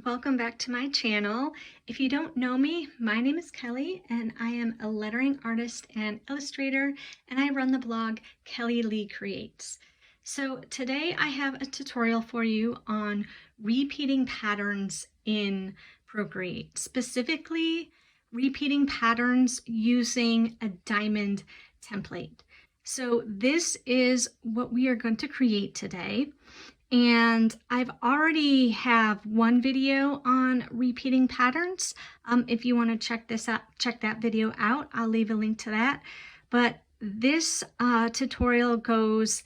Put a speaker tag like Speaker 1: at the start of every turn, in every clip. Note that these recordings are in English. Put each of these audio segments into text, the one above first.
Speaker 1: welcome back to my channel. If you don't know me, my name is Kelly and I am a lettering artist and illustrator, and I run the blog Kelly Lee Creates. So today I have a tutorial for you on repeating patterns in Procreate, specifically repeating patterns using a diamond template. So this is what we are going to create today. And I've already have one video on repeating patterns. If you want to check that video out, I'll leave a link to that. But this tutorial goes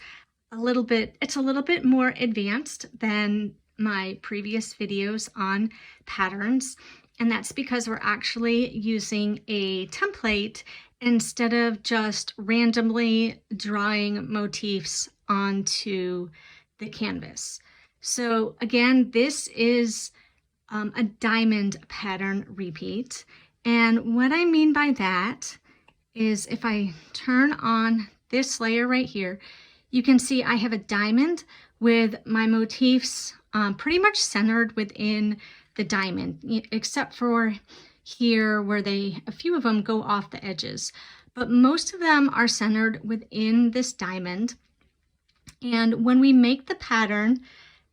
Speaker 1: it's a little bit more advanced than my previous videos on patterns. And that's because we're actually using a template instead of just randomly drawing motifs onto the canvas. So again, this is a diamond pattern repeat. And what I mean by that is if I turn on this layer right here, you can see I have a diamond with my motifs pretty much centered within the diamond, except for here where a few of them go off the edges, but most of them are centered within this diamond. And when we make the pattern,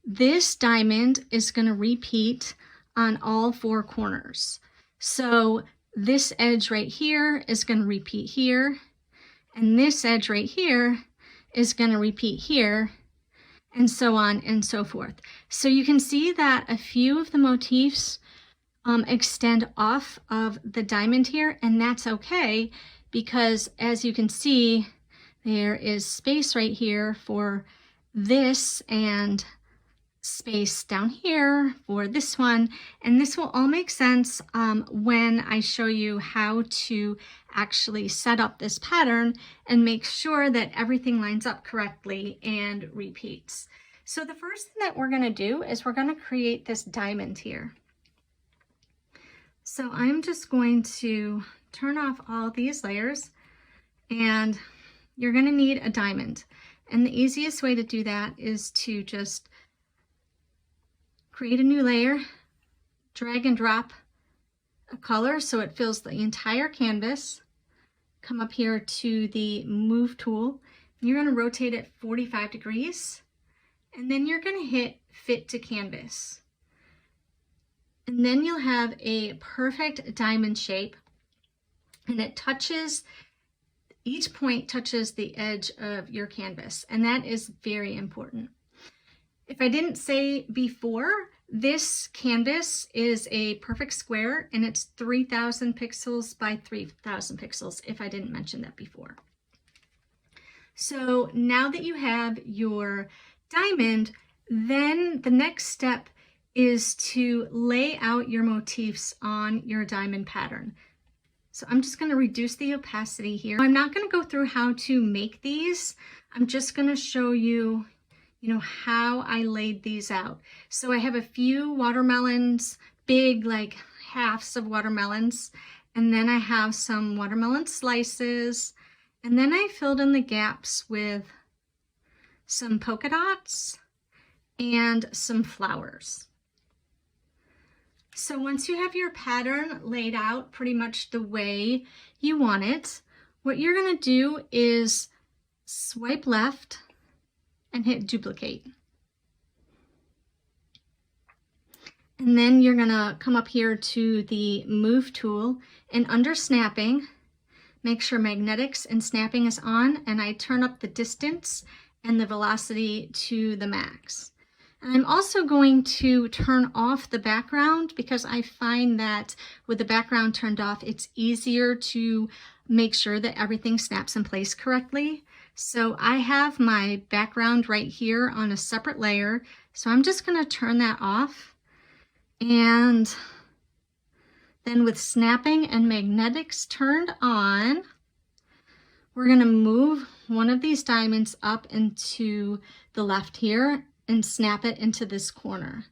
Speaker 1: this diamond is going to repeat on all four corners. So this edge right here is going to repeat here, and this edge right here is going to repeat here, and so on and so forth. So you can see that a few of the motifs extend off of the diamond here, and that's okay, because as you can see, there is space right here for this and space down here for this one. And this will all make sense when I show you how to actually set up this pattern and make sure that everything lines up correctly and repeats. So the first thing that we're going to do is we're going to create this diamond here. So I'm just going to turn off all these layers, and you're going to need a diamond. And the easiest way to do that is to just create a new layer, drag and drop a color so it fills the entire canvas. Come up here to the Move tool. You're going to rotate it 45 degrees, and then you're going to hit Fit to Canvas. And then you'll have a perfect diamond shape, and it touches, each point touches the edge of your canvas, and that is very important. If I didn't say before, this canvas is a perfect square, and it's 3000 pixels by 3000 pixels, if I didn't mention that before. So now that you have your diamond, then the next step is to lay out your motifs on your diamond pattern. So I'm just going to reduce the opacity here. I'm not going to go through how to make these. I'm just going to show you, how I laid these out. So I have a few watermelons, big, like halves of watermelons, and then I have some watermelon slices, and then I filled in the gaps with some polka dots and some flowers. So once you have your pattern laid out pretty much the way you want it, what you're going to do is swipe left and hit duplicate. And then you're going to come up here to the Move tool, and under snapping, make sure magnetics and snapping is on, and I turn up the distance and the velocity to the max. I'm also going to turn off the background because I find that with the background turned off, it's easier to make sure that everything snaps in place correctly. So I have my background right here on a separate layer. So I'm just going to turn that off. And then with snapping and magnetics turned on, we're going to move one of these diamonds up into the left here and snap it into this corner.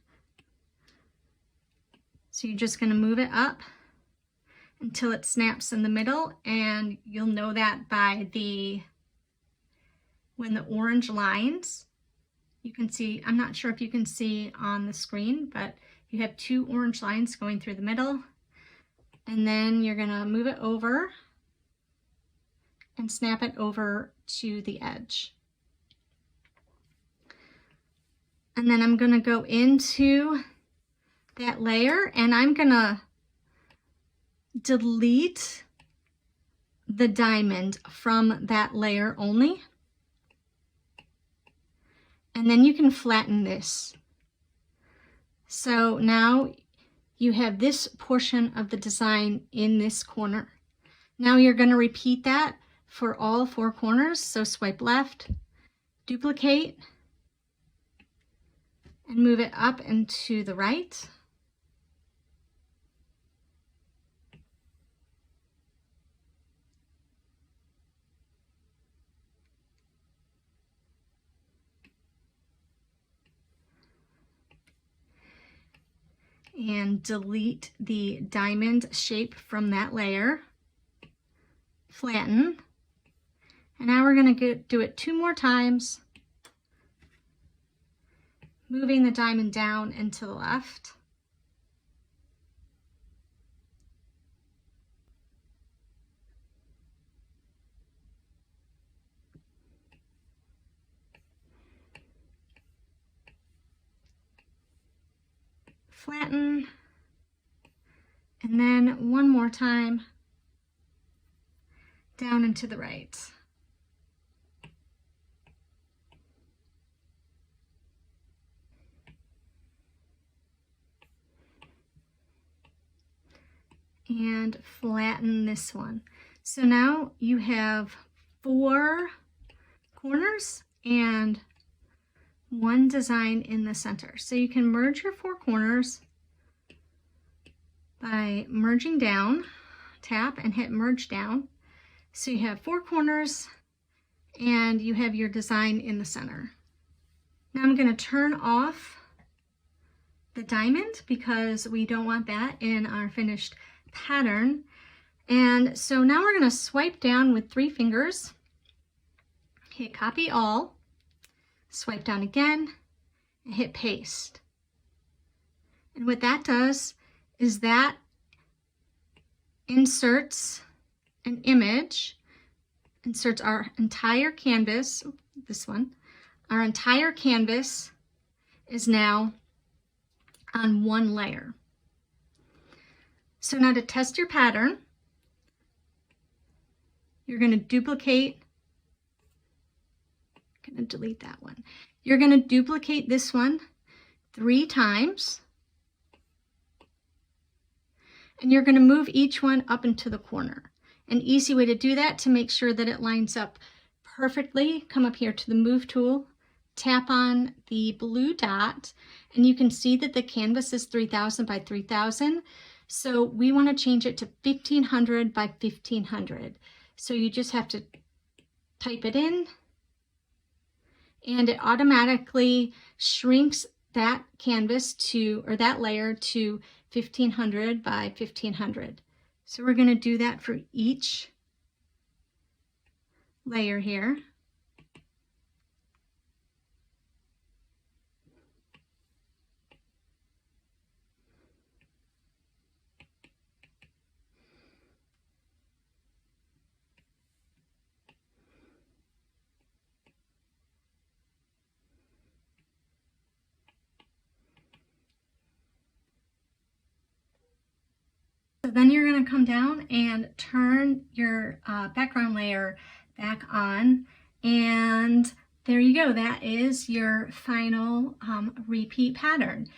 Speaker 1: So you're just going to move it up until it snaps in the middle, and you'll know that by when the orange lines, you can see, I'm not sure if you can see on the screen, but you have 2 orange lines going through the middle, and then you're going to move it over and snap it over to the edge. And then I'm going to go into that layer and I'm going to delete the diamond from that layer only. And then you can flatten this. So now you have this portion of the design in this corner. Now you're going to repeat that for all 4 corners. So swipe left, duplicate, and move it up and to the right. And delete the diamond shape from that layer. Flatten. And now we're going to do it 2 more times, moving the diamond down and to the left. Flatten, and then 1 more time down and to the right. And flatten this one. So now you have 4 corners and 1 design in the center. So you can merge your 4 corners by merging down, tap and hit merge down. So you have 4 corners and you have your design in the center. Now I'm going to turn off the diamond because we don't want that in our finished pattern. And so now we're going to swipe down with 3 fingers, hit copy all, swipe down again, and hit paste. And what that does is that inserts an image, inserts our entire canvas, this one, our entire canvas is now on 1 layer. So now to test your pattern, you're going to duplicate, I'm going to delete that one. You're going to duplicate this one 3 times, and you're going to move each one up into the corner. An easy way to do that, to make sure that it lines up perfectly, come up here to the move tool, tap on the blue dot, and you can see that the canvas is 3000 by 3000. So we want to change it to 1500 by 1500. So you just have to type it in, and it automatically shrinks that canvas to, or that layer to 1500 by 1500. So we're going to do that for each layer here. So then you're going to come down and turn your background layer back on, and there you go. That is your final repeat pattern.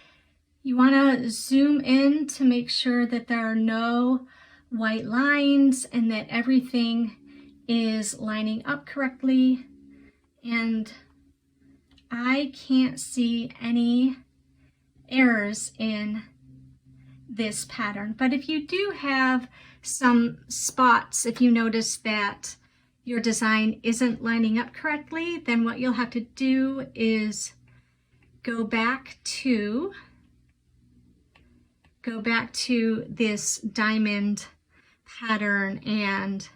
Speaker 1: You want to zoom in to make sure that there are no white lines and that everything is lining up correctly. And I can't see any errors in this pattern. But if you do have some spots, if you notice that your design isn't lining up correctly, then what you'll have to do is go back to this diamond pattern and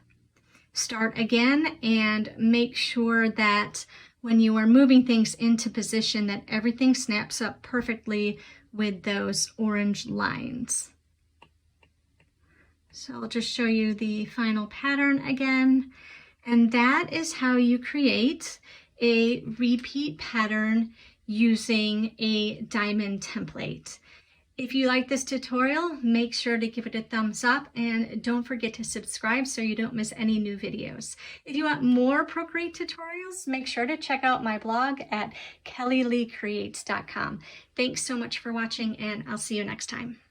Speaker 1: start again, and make sure that when you are moving things into position that everything snaps up perfectly with those orange lines. So I'll just show you the final pattern again. And that is how you create a repeat pattern using a diamond template. If you like this tutorial, make sure to give it a thumbs up and don't forget to subscribe so you don't miss any new videos. If you want more Procreate tutorials, make sure to check out my blog at kellyleecreates.com. Thanks so much for watching, and I'll see you next time.